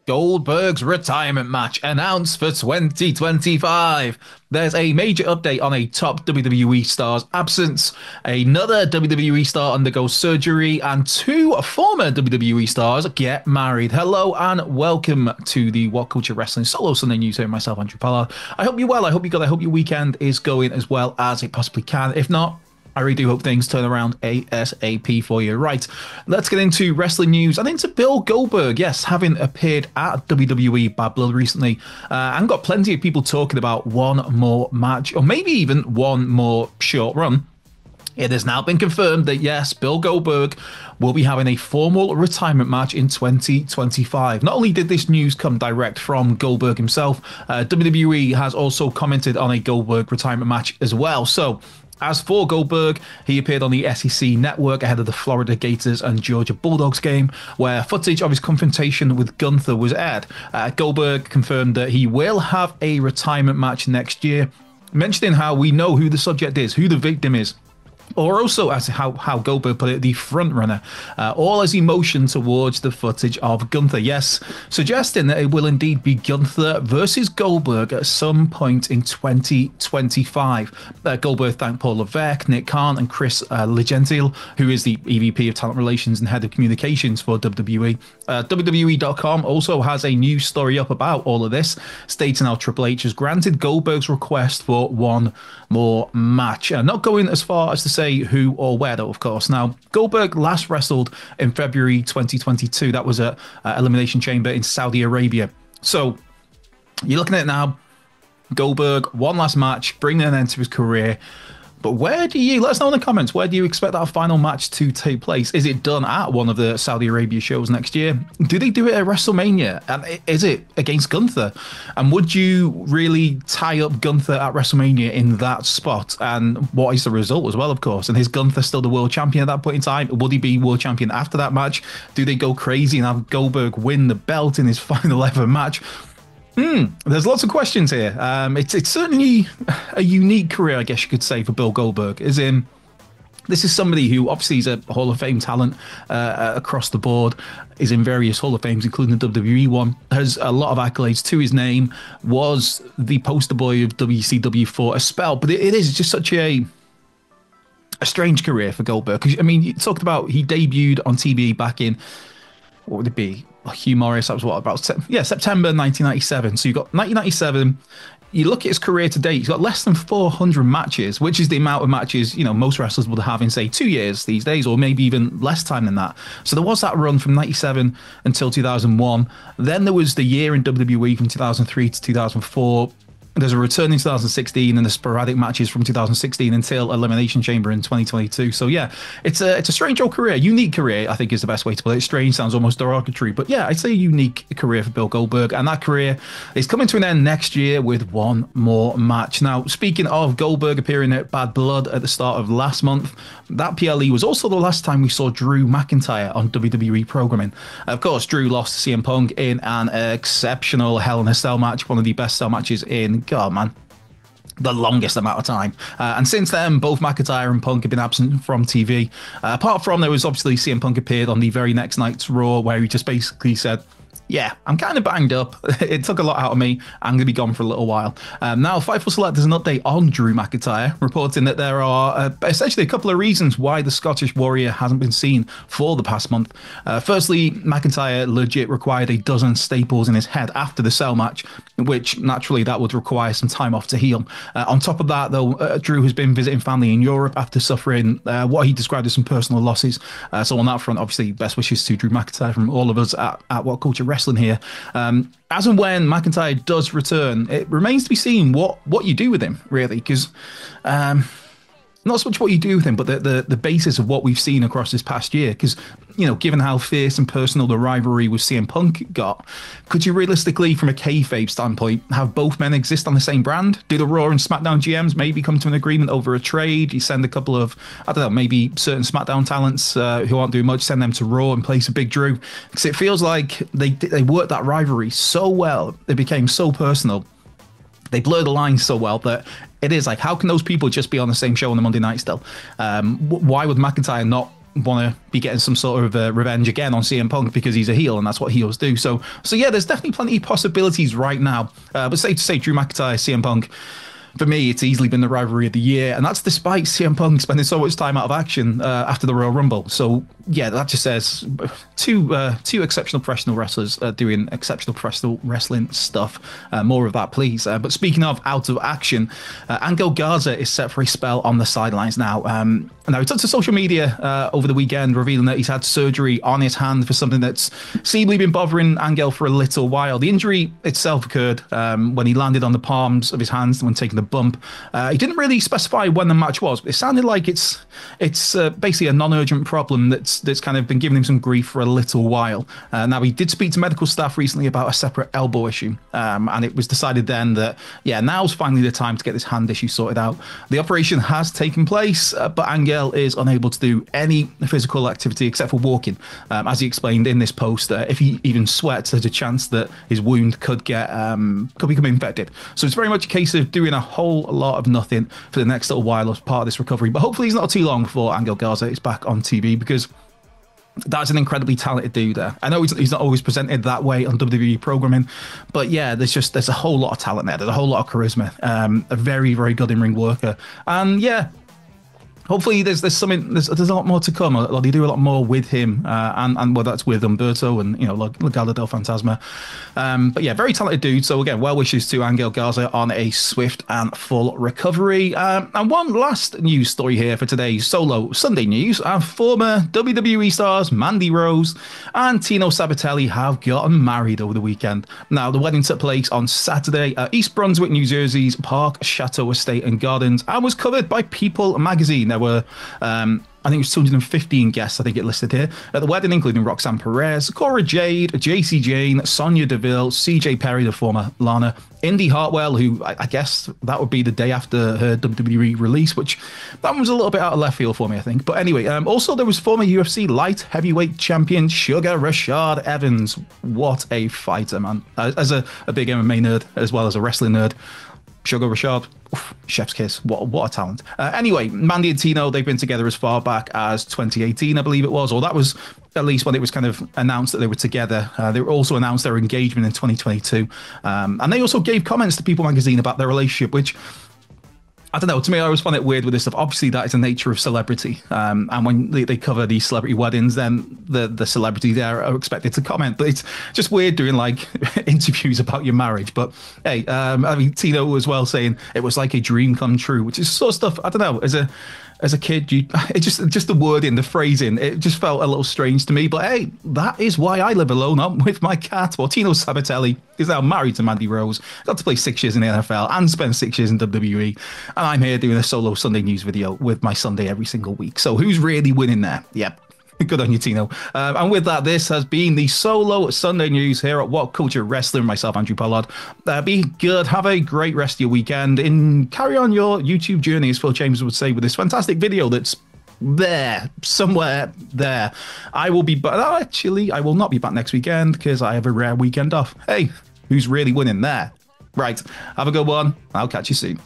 Goldberg's retirement match announced for 2025. There's a major update on a top WWE star's absence. Another WWE star undergoes surgery, and two former WWE stars get married. Hello and welcome to the What Culture Wrestling Solo Sunday News here. Myself, Andrew Pollard. I hope you're well. I hope you're good. I hope your weekend is going as well as it possibly can. If not, I really do hope things turn around ASAP for you. Right, let's get into wrestling news and into Bill Goldberg. Yes, having appeared at WWE Bad Blood recently, and got plenty of people talking about one more match or maybe even one more short run. It has now been confirmed that yes, Bill Goldberg will be having a formal retirement match in 2025. Not only did this news come direct from Goldberg himself, WWE has also commented on a Goldberg retirement match as well. So, as for Goldberg, he appeared on the SEC network ahead of the Florida Gators and Georgia Bulldogs game, where footage of his confrontation with Gunther was aired. Goldberg confirmed that he will have a retirement match next year, mentioning how we know who the subject is, who the victim is. Or also, as how Goldberg put it, the front runner, all as he motioned towards the footage of Gunther. Yes, suggesting that it will indeed be Gunther versus Goldberg at some point in 2025. Goldberg thanked Paul Levesque, Nick Khan, and Chris Legentile, who is the EVP of Talent Relations and Head of Communications for WWE. WWE.com also has a news story up about all of this, stating how Triple H has granted Goldberg's request for one more match. Not going as far as to say who or where, though, of course. Now, Goldberg last wrestled in February 2022. That was at Elimination Chamber in Saudi Arabia. So you're looking at it now. Goldberg, one last match, bringing an end to his career. But where do you, let us know in the comments, where do you expect that final match to take place? Is it done at one of the Saudi Arabia shows next year? Do they do it at WrestleMania? And is it against Gunther? And would you really tie up Gunther at WrestleMania in that spot? And what is the result as well, of course? And is Gunther still the world champion at that point in time? Would he be world champion after that match? Do they go crazy and have Goldberg win the belt in his final ever match? There's lots of questions here. It's certainly a unique career, I guess you could say, for Bill Goldberg. As in, this is somebody who obviously is a Hall of Fame talent across the board, is in various Hall of Fames, including the WWE one, has a lot of accolades to his name, was the poster boy of WCW for a spell. But it is just such a strange career for Goldberg. Because, I mean, you talked about he debuted on TV back in, what would it be? Hugh Morris, that was what, about September 1997. So you got 1997. You look at his career to date, he's got less than 400 matches, which is the amount of matches, you know, most wrestlers would have in, say, 2 years these days, or maybe even less time than that. So there was that run from 97 until 2001. Then there was the year in WWE from 2003 to 2004. There's a return in 2016 and the sporadic matches from 2016 until Elimination Chamber in 2022. So yeah, it's a strange old career, unique career, I think is the best way to put it. Strange sounds almost derogatory, but yeah, I'd say a unique career for Bill Goldberg, and that career is coming to an end next year with one more match. Now, speaking of Goldberg appearing at Bad Blood at the start of last month, that PLE was also the last time we saw Drew McIntyre on WWE programming. Of course, Drew lost to CM Punk in an exceptional Hell in a Cell match, one of the best cell matches in, God, man, the longest amount of time. And since then, both McIntyre and Punk have been absent from TV. Apart from, there was obviously CM Punk appeared on the very next night's Raw, where he just basically said, yeah, I'm kind of banged up. It took a lot out of me. I'm going to be gone for a little while. Now, Fightful Select has an update on Drew McIntyre, reporting that there are essentially a couple of reasons why the Scottish Warrior hasn't been seen for the past month. Firstly, McIntyre legit required a dozen staples in his head after the cell match, which naturally that would require some time off to heal. On top of that, though, Drew has been visiting family in Europe after suffering what he described as some personal losses. So on that front, obviously, best wishes to Drew McIntyre from all of us at WhatCulture Wrestling here. As and when McIntyre does return, it remains to be seen what you do with him, really, because not so much what you do with him, but the basis of what we've seen across this past year. Because, you know, given how fierce and personal the rivalry with CM Punk got, could you realistically, from a kayfabe standpoint, have both men exist on the same brand? Do the Raw and SmackDown GMs maybe come to an agreement over a trade? You send a couple of, I don't know, maybe certain SmackDown talents who aren't doing much, send them to Raw and place a Big Drew? Because it feels like they worked that rivalry so well, it became so personal. They blur the lines so well that it is like, how can those people just be on the same show on the Monday night still? Why would McIntyre not want to be getting some sort of revenge again on CM Punk because he's a heel and that's what heels do. So yeah, there's definitely plenty of possibilities right now. But safe to say, Drew McIntyre, CM Punk, for me, it's easily been the rivalry of the year, and that's despite CM Punk spending so much time out of action after the Royal Rumble. So yeah, that just says two exceptional professional wrestlers doing exceptional professional wrestling stuff. More of that, please. But speaking of out of action, Angel Garza is set for a spell on the sidelines now. Now he took to social media over the weekend, revealing that he's had surgery on his hand for something that's seemingly been bothering Angel for a little while. The injury itself occurred when he landed on the palms of his hands when taking the bump. He didn't really specify when the match was, but it sounded like it's basically a non-urgent problem that's kind of been giving him some grief for a little while. Now he did speak to medical staff recently about a separate elbow issue, and it was decided then that now's finally the time to get this hand issue sorted out. The operation has taken place, but Angel is unable to do any physical activity except for walking. As he explained in this post, if he even sweats, there's a chance that his wound could become infected. So it's very much a case of doing a whole lot of nothing for the next little while as part of this recovery. But hopefully it's not too long before Angel Garza is back on TV, because that's an incredibly talented dude there. I know he's not always presented that way on WWE programming, but yeah, there's a whole lot of talent there. There's a whole lot of charisma. A very, very good in-ring worker. And yeah, hopefully there's a lot more to come. They do a lot more with him, and whether that's with Umberto and Legado del Fantasma. But yeah, very talented dude. So again, well wishes to Angel Garza on a swift and full recovery. And one last news story here for today's Solo Sunday News. Former WWE stars Mandy Rose and Tino Sabatelli have gotten married over the weekend. Now, the wedding took place on Saturday at East Brunswick, New Jersey's Park Chateau Estate and Gardens, and was covered by People magazine. There were, I think it was 215 guests, I think it listed here, at the wedding, including Roxanne Perez, Cora Jade, JC Jane, Sonia Deville, CJ Perry, the former Lana, Indy Hartwell, who I guess that would be the day after her WWE release, which that one was a little bit out of left field for me, I think. But anyway, also there was former UFC light heavyweight champion Sugar Rashad Evans. What a fighter, man. As a big MMA nerd, as well as a wrestling nerd, Sugar Rashad, chef's kiss. What a talent. Anyway, Mandy and Tino, they've been together as far back as 2018, I believe it was, or that was at least when it was kind of announced that they were together. They also announced their engagement in 2022. And they also gave comments to People magazine about their relationship, which, I don't know, to me, I always find it weird with this stuff. Obviously, that is the nature of celebrity. And when they cover these celebrity weddings, then the celebrity there are expected to comment. But it's just weird doing like interviews about your marriage. But hey, I mean, Tino as well saying it was like a dream come true, which is sort of stuff, I don't know, as a kid, it just the wording, the phrasing, it just felt a little strange to me. But hey, that is why I live alone. I'm with my cat. Well, Tino Sabatelli is now married to Mandy Rose, got to play 6 years in the NFL and spend 6 years in WWE. And I'm here doing a Solo Sunday News video with my Sunday every single week. So who's really winning there? Yep. Good on you, Tino. And with that, this has been the Solo Sunday News here at WhatCulture Wrestling. Myself, Andrew Pollard. Be good. Have a great rest of your weekend. Carry on your YouTube journey, as Phil James would say, with this fantastic video that's there, somewhere there. I will be back. Actually, I will not be back next weekend because I have a rare weekend off. Hey, who's really winning there? Right. Have a good one. I'll catch you soon.